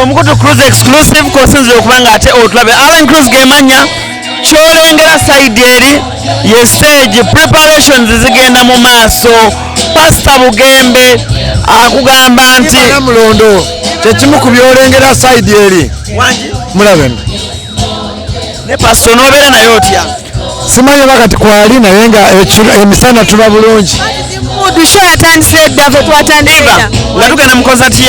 Omukutu Cruise exclusive kosinzire okubanga ate otulabe Allen Cruise gemanya kyolengera side eri ye stage preparations zigenda mu maaso. Pastor Bugembe akugamba nti mulondo kyekimu ku byolengera side eri mulabe ne pastor nobeera naye otya simanyi bakati kwali naye nga emisana tuba bulungi dusho yatandise dda fe twatandika nga tugenda mu concert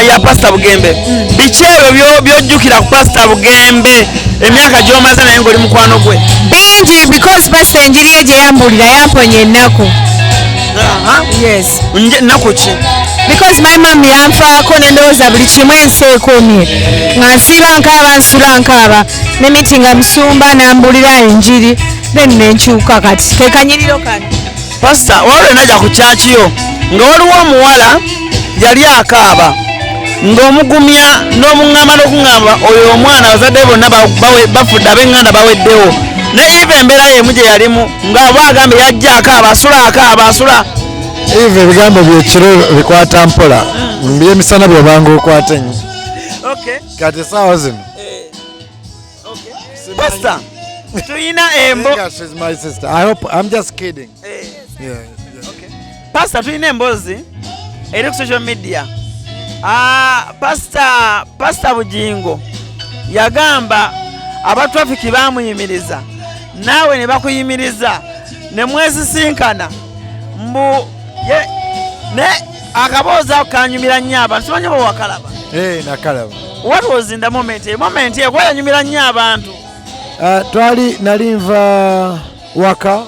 ya Pastor Bugembe. Biki ebyo byojjukira ku Pastor Bugembe emyaka gy'omaze naye ng'oli mukwano gwe? bingi because pastor enjiri ye gye yambulira yamponya ennaku. Yes. Nnaku ki? Because my mom yanfaako nendowooza buli kimu ensi ekomye nga nsiiba nkaaba nsula nkaaba ne miti nga musumba nambulira enjiri then nenkyuka kati kekanyiriro kano. Pastor waliwo najja ku kyakiyo nga waliwo omuwala yali akaaba ng'omugumya n'omuŋŋamba n'okuŋŋamba oyo omwana bazadde bonna bafudde ab'eŋŋanda baweddewo ne Eva embeera y'emu gye yalimu ng'aba agambe yajja akaaba asula Eva ebigambo byekiro bikwata mpola byemisana byobanga okwata ennyo kati essaawa zino Pastor tuyina embo she's my sister. I hope I'm just kidding. Yeah. Pastor tuyina emboozi eri ku social media. Pastor Bujingo yagamba aba traffic bamuyimiriza naawe ne bakuyimiriza ne mwesisinkana mbu ne akabooza kanyumira nnyo abantu simanyi bo wakalaba. Nakalaba. What was in the moment? Moment kwayanyumira nnyo abantu. Twali nalinva waka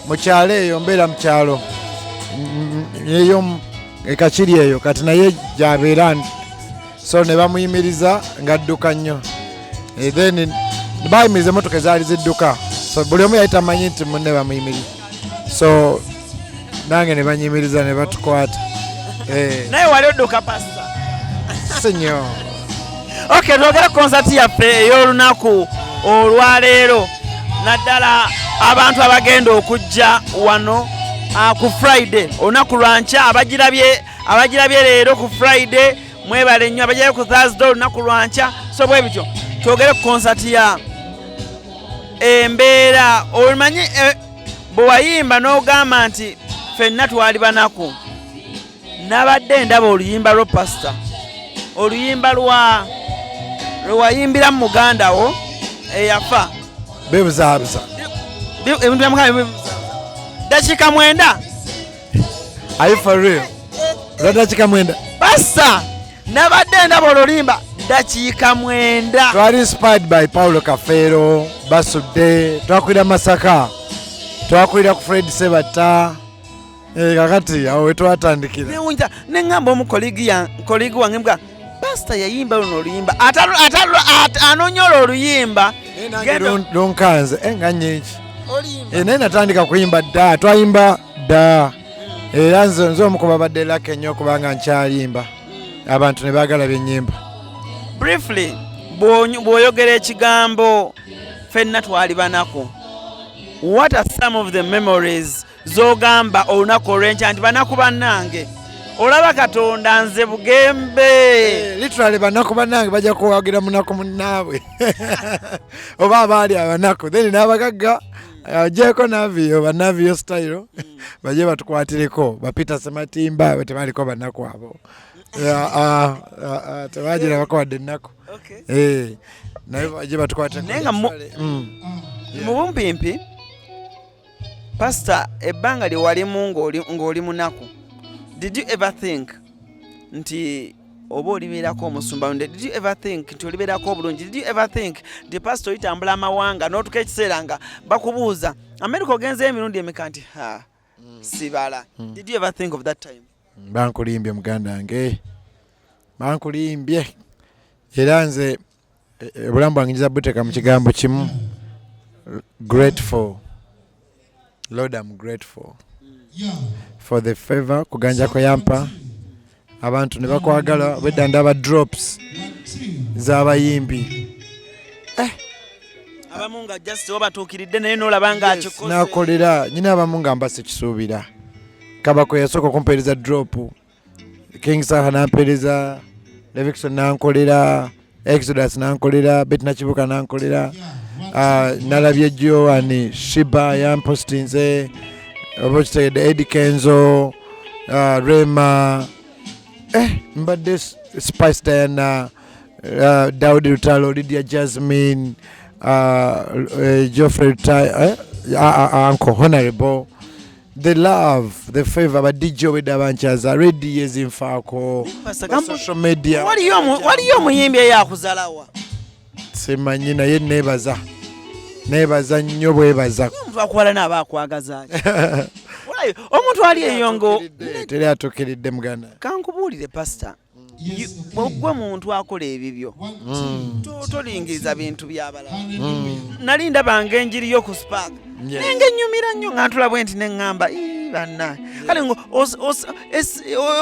mu kyalo eyo mbeera mu kyalo eyo ekakiri eyo kati naye gyabeera so ne bamuyimiriza ng'adduka nnyo then bayimiriza emmotoka ezaali zidduka so buli omu yali tamanyi nti munne bamuyimiriza so nange ne banyimiriza ne batukwata naye wali odduka Pastor? Si nnyo. Okay, twogera concert yaffe ey'olunaku olwaleero naddala abantu abagenda okujja wano ku Friday olunaku lwanca abagirabye leero ku Friday mwebale nnyo abagirabye ku Thursday olunaku lwanca so bwe bityo twogere ku concert ya embeera omanyi bwe wayimba n'ogamba nti ffenna twali banaku nabadde ndaba oluyimba lwo Pastor oluyimba lwewayimbira mu muganda wo eyafa bebuzaabuza ebintu byamukaa dakiika 9. Are you for real? Dakiika 9. Pastor nabadde ndaba olulimba dakiika 9. Twali inspired by Paulo Kafeero basudde twakulira Masaka twakulira ku Fred Sebatta kakati awo wetwatandikira neŋŋamba omukoligi wange mbwa Pastor yayimba luno oluyimba anonyola oluyimba lonkanze nga nyingi naye natandika kuyimba dda twayimba dda era nze omukuba badde laka ennyo okubanga nkyayimba abantu ne baagala byennyimba. Briefly bw'oyogera ekigambo ffenna twali banaku, what are some of the memories z'ogamba olunaku olw'enkya nti banaku bannange olaba Katonda nze Bugembe literally banaku bannange bajja kuwagira munaku munnaabwe oba abaali abanaku then n'abagagga agyeko naviyo banaviyo style bajje batukwatireko bapita Sematimba batabaliko banaku abo tebagira bakowadde ennaku naye bajje batukwate naye nga mu bumpimpi Pastor ebbanga lye walimu ng'oli munaku, did you ever think nti oba olibeerako omusumba? Did you ever think nti olibeerako obulungi? Did you ever think nti Pastor oyitambula amawanga n'otuka ekiseera nga bakubuuza America ogenzeyo emirundi emeka nti sibala? Did you ever think of that time? Bankulimbye muganda wange, bankulimbye era nze obulamu bwange njiza buteeka mu kigambo kimu, grateful. Lord, I'm grateful for the favor kuganja ko yampa abantu ne bakwagala wedda ndaba drops z'abayimbi abamunga just obatuukiridde naye n'olabanga akikoze nakolera nyina abamunga mbase kisuubira kabako yasooka kumpeereza drop King Saha nampeereza Levickson nankolera, Exodus nankolera, Bettina Kibuka nankolera, nalabye Joan Shiba yampostinze, obokitegedde Eddie Kenzo, Rema, mbadde Spice Diana, Daudi Lutalo, Lydia Jasmine, Geoffrey Uncle Honorable. The love, the favor, but DJ with Davanchaza, ready years in Falco, social media. What are you muyimbi yakuzalawa? Semanyina ye nebaza nnyo bwebaza. Omuntu akwala n'abakwagaza. Omuntu ali eyongo teri atukiridde muganda. Kankubuulire pastor. Gwe muntu akola ebibyo. Tolingiriza bintu byabalala. Nali ndabanga enjiri yo ku Spark. Nenge nyumira nnyo ngantula bwenti neŋŋamba banna. Kale ngo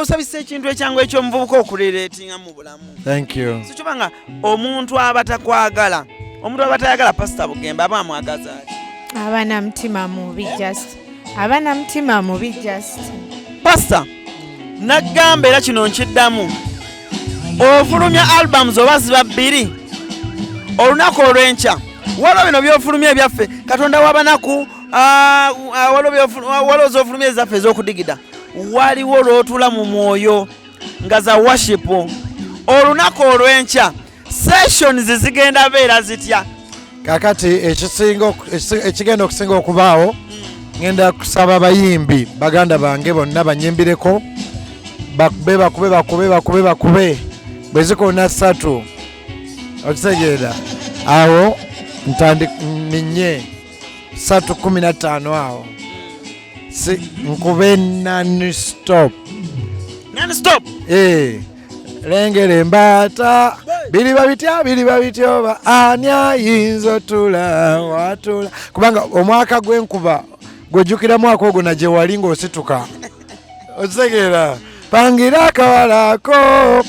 osabise ekintu ekyangu eky'omuvubuka okulereetinga mu bulamu. Thank you. Sikyobanga omuntu abatakwagala. Omuntu abatayagala pastor Bugembe aba amwagaza ati. Abana mutima mubi just. Abana mutima mubi just. Pastor nagamba era kino nkiddamu. Ofulumya albums oba ziba bbiri. Olunaku olw'enkya. Waliwo bino byofulumya ebyaffe. Katonda w'abanaku waliwo z'ofulumya ezaffe ez'okudigida. Waliwo olw'otula mu mwoyo nga za worship. Olunaku olw'enkya. Sessions zigenda beera zitya. Kakati ekigenda okusinga okubaawo ngenda kusaba abayimbi baganda bange bonna banyimbireko bakube bwe zikona 3 okitegeera awo ninye 3:15 awo nkube non-stop lengere embata biri babityo ani ayinza otula watula kubanga omwaka gw'enkuba gwejjukira mwaka ogwo na gye wali ng'osituka okitegeera pangira akawalako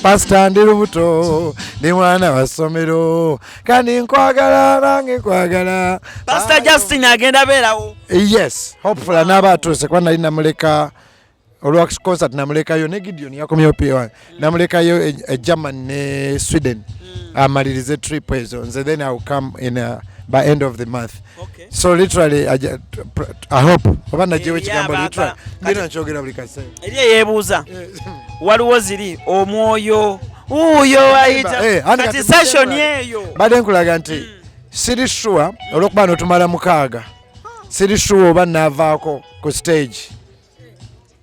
pasita ndi lubuto ndi mwana wa ssomero kandi nkwagala nange nkwagala pastor Justin agenda beerawo. Yes, hopefully n'aba atuuse kuba nali namuleka olwa concert namulekayo ne Gideon yakomyeyo P1 namulekayo e Germany ne Sweden amalirize trip ezo nze then I will come in by end of the month. Okay. So literally I hope oba najewe kigambo literally ngina nchogera buli kase eri yebuuza waliwo ziri omwoyo uyo ayita kati session yeyo bade nkulaga nti siri sure olwokuba notumala mukaaga siri sure oba navaako ku stage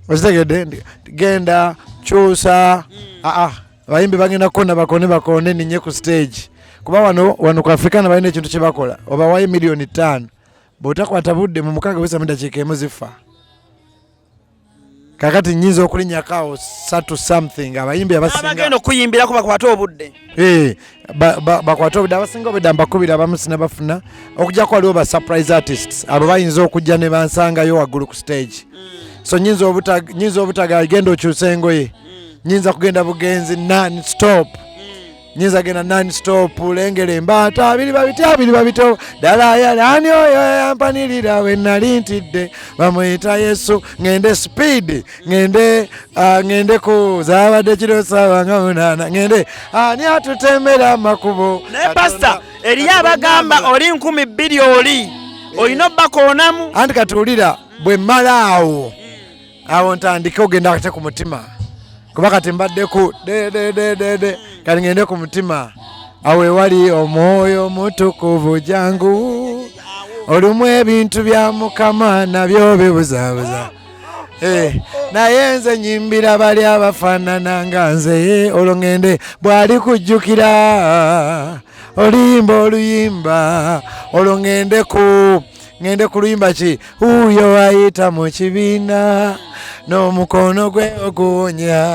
ozitegedde genda kyusa abayimbi bagenda kona bakone ninye ku stage kuba wano ku Afrika balina ekintu kye bakola obawayo $5 million bw'otakwata budde mu mukaaga wesa mudakiika emu zifa kakati nyinza okulinyakaawo 3 something abayimbi abagenda okuyimbirako bakwate obudde bakwate obudde abasinga obudde mbakubira abamu sinabafuna okujjako waliwo ba surprise artists abo bayinza okujja ne bansangayo waggulu ku stage so nyinza obutaga genda okyusa engoye nyinza kugenda bugenzi non-stop nyinza genda non-stop lengere embata biri babityo ddala yalani oyo yampanirira we nali ntidde bamuyita Yesu ngende speed ngende ku zabadde kiro sawa nga 8 ngende ani atutemera amakubo naye pastor eriyo abagamba oli 200 oli olina obbakoonamu anti katuulira bwe mmala awo ntandike ogenda akate ku mutima kuba kati mbaddeku kati ngende ku mutima awo ewali omwoyo mutukuvu jangu olumu ebintu bya Mukama nabyo bibuzaabuza naye nze nyimbira bali abafaanana nga nze olwo ngende bw'ali kujjukira oluyimba olwo ngende ku luyimba ki uyo ayita mu kibiina n'omukono gwe oguwonya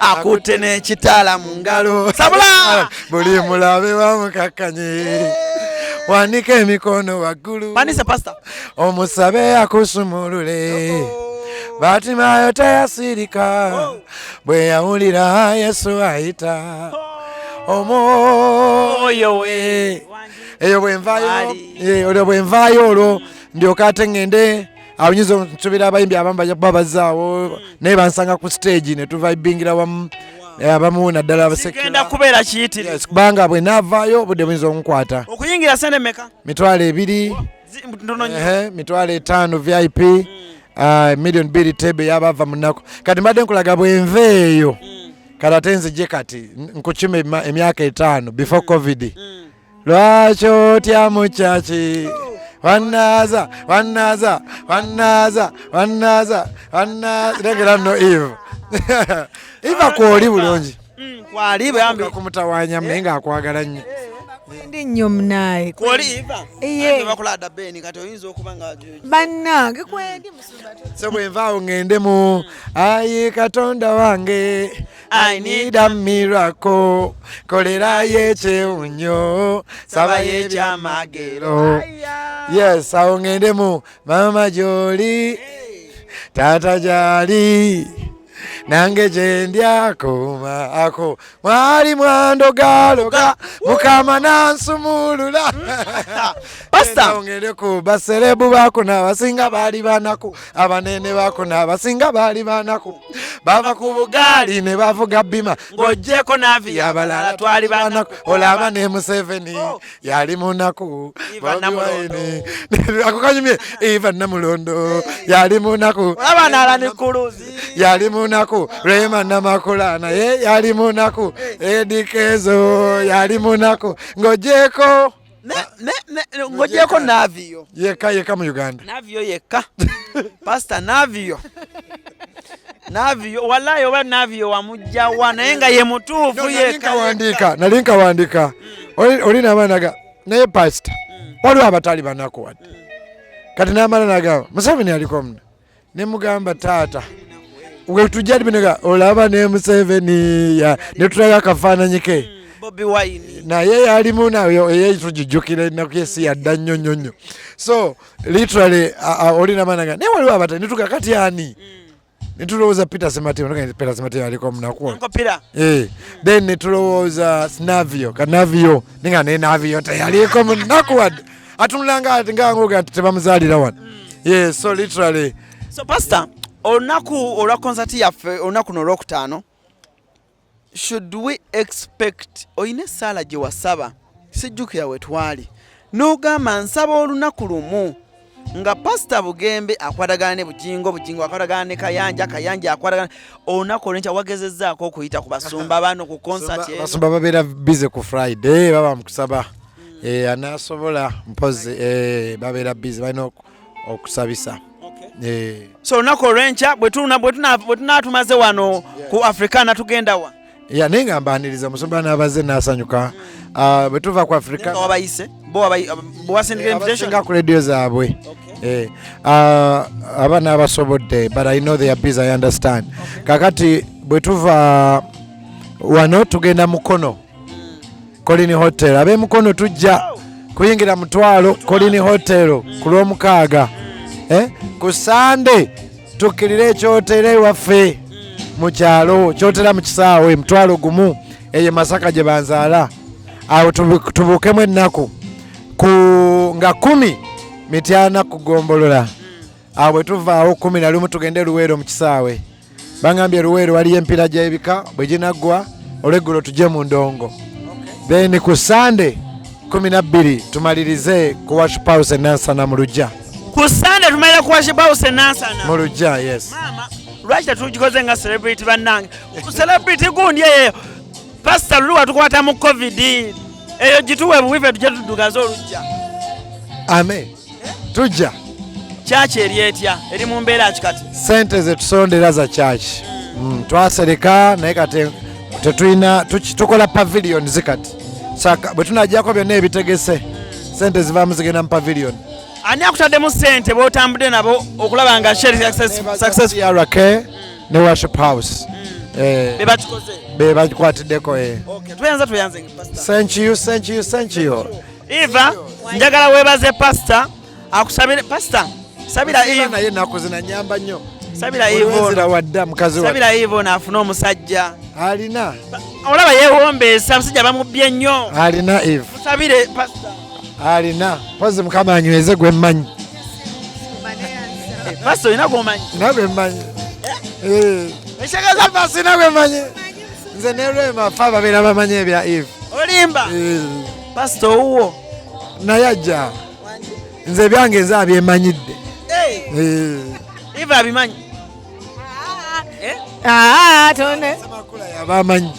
akutte n'ekitaala mu ngalo sabula buli mulabe wamukakanye wanika emikono waggulu panisa pastor omusabe akusumulule Batimayo teyasirika bwe yawulira Yesu ayita omwoyo we eyo bwe nvaayo olwo ndyoka ate ngende awo nyinza nsubira abayimbi abamu bajja kuba bazaawo naye bansanga ku stage ne tuvibingira wamu abamu naddala abasekenda kubeera kiyitire. Yes, kubanga bwe naavaayo obudde buyinza okunkwata. Okuyingira sente meka? Mitwalo 2. Mitwalo 5 VIP. Million 2 tebe yabava munako. Kati mbadde nkulaga bwe nveeyo. Kati nzije kati nkukime emyaka 5 before COVID. Lwaki otya mukyaki? Wannaza. Legera nno Eve. Eva kwoli bulungi. Kwali bambi kumutawanya mmenga akwagala nnyo. Ndi nnyo munaye. Kwoli Eva. Iye. Bakulada beni kati oyinza okuba nga bannange kwendi musumba. So bwe nvaawo ŋŋendemu ayi Katonda wange I need a miracle kolerayo ekyewunyo sabayo ekyamagero. Yes, awo ŋŋendemu mama gy'oli taata gy'ali nange gye ndyakoma ako mwali mwandogaloga mukama nansumulula. Pastor ngende ku baserebu bako n'abasinga baali banaku abanene bako n'abasinga baali banaku bava ku bugaali ne bavuga bima ng'oggyeko naavi abalala twali banaku olaba ne Museveni yali munaku ako kanyumye Eva Namulondo yali munaku olaba ne Kuluzi yali munaku Rema Namakula naye yali munaku Edikezo yali munaku ng'oggyeko ng'oggyeko Navio yekka mu Uganda. Navio yekka. Pastor Navio wallahi oba Navio wamugjawa naye nga ye mutuufu yekka. Nali nkawandiika oli n'abaana naye pastor waliwo abatali banaku wadde kati n'amala nagamba Museveni aliko muno ne mugamba taata we tujja binaga olaba ne Museveni ne tulaga akafaananyi ke Bobi Wine naye yalimu nayo eyetujijjukira ennaku yesi yadda nnyo. So literally olina managa naye waliwo abatali nituga kati ani netulowooza Peter Semateo aliko munaku then netulowooza Navio Kanavio ninga ne Navio teyaliko munaku wadde atunulanga ati ngaangoga nti tebamuzaalira wano. Yes, so literally. So pastor olunaku olwa concert yaffe olunaku n'olwokutaano should we expect oyina essaala gye wasaba sijjukira we twali n'ogamba nsaba olunaku lumu nga pastor Bugembe akwatagana ne Bugingo akwatagana ne Kayanja akwatagana olunaku olwenkya wagezezzaako okuyita ku basumba bano ku concert eyo? Basumba babeera busy ku Friday baba mukusaba anasobola mpozi babeera busy balina okusabisa. So olunaku olwenkya bwe tunaatumaze wano ku Africana tugenda wa? Naye nga mbaaniriza musumba n'abaze n'asanyuka bwe tuva ku Africa wabayise bwasindika invitation ku radio zaabwe abaana abasobodde but I know they are busy, I understand. Kakati bwe tuva wano tugenda Mukono Colini Hotel ab'Emukono tujja kuyingira Mutwalo Colini Hotel ku Lwomukaaga ku Sande tukkirira ekyoteera ewaffe mu kyalo kyotera mu kisaawe Mutwalo gumu eyo Masaka gye banzaala awo tubuukemu ennaku ku nga 10 Mityana kugombolola awo bwe tuvaawo 11 tugende Luweero mu kisaawe bangambye Luweero waliyo empira gy'ebika bwe ginaggwa olweggulo tujje mu Ndongo then ku Sande 12 tumalirize ku Worship House Nansana mu Lujja. Ku Sande tumalira ku Worship House Nansana mu Lujja. Yes mama lwaki tetugikoze nga celebrity bannange celebrity gundi eyo pastor Lulu tukwata mu COVID eyo gituwe buwife tujje tuddugaze olujja. Amen. Tujja church eri etya eri mu mbeera kikati sente ze tusondera za church twasereka naye kati tetulina tukola pavilion zikati saka bwe tunajjako byonna ebitegese sente zivaamu zigenda mu pavilion. Ani akutaddemu sente bw'otambudde nabo okulaba nga success RK ne Worship House be bakikwatiddeko tuyanze thank you Eva njagala weebaze pastor akusabire pastor sabira Eva naye nakuzina nyamba nnyo sabira Eva wadda mukazi wa sabira Eva naafuna omusajja alina olaba yeewombeesa abasajja bamubbye nnyo alina Eva sabire pastor alina pozi mukama anyweze gwe mmanyi pastor ina gwomanyi nagwe mmanyi eshagaza pastor nagwe mmanyi nze ne Rema fa babeera bamanyi ebya Eve. Olimba pastor uwo naye ajja nze byange nze abyemanyidde. Eve abimanyi tone Samakula yabamanyi.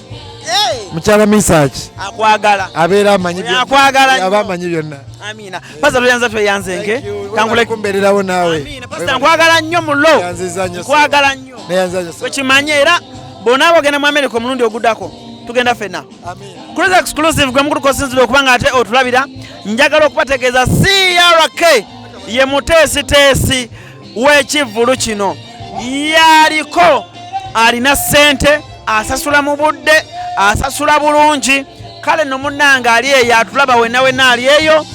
Mukyala Misaki akwagala abeera amanyi akwagala yabamanyi byonna. amina pastor tuyanza tweyanzenke kangule kumbererawo naawe. amina pastor nkwagala nnyo mulo nkwagala nnyo wekimanye era bonna abogenda mu America omulundi oguddako tugenda fenna cruise exclusive gwe mukulu kosinzira okubanga ate otulabira njagala okubategeeza CRK ye muteesiteesi w'ekivvulu kino yaliko alina ssente asasula mu budde asasula bulungi kale no munnanga ali eyo atulaba wenna wenna ali eyo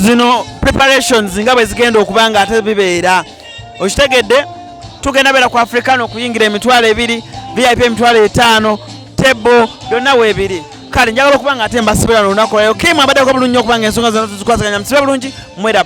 zino preparations nga bwe zigenda okubanga ate bibeera okitegedde tugenda beera ku Africano okuyingira emitwalo 2 VIP emitwalo 5 tebo byonna weebiri kale njagala okubanga ate mbasibira n'olunaku lwayo kimu abaddeko bulungi okubanga ensonga zonna tuzikwasaganya musibe bulungi mweraba.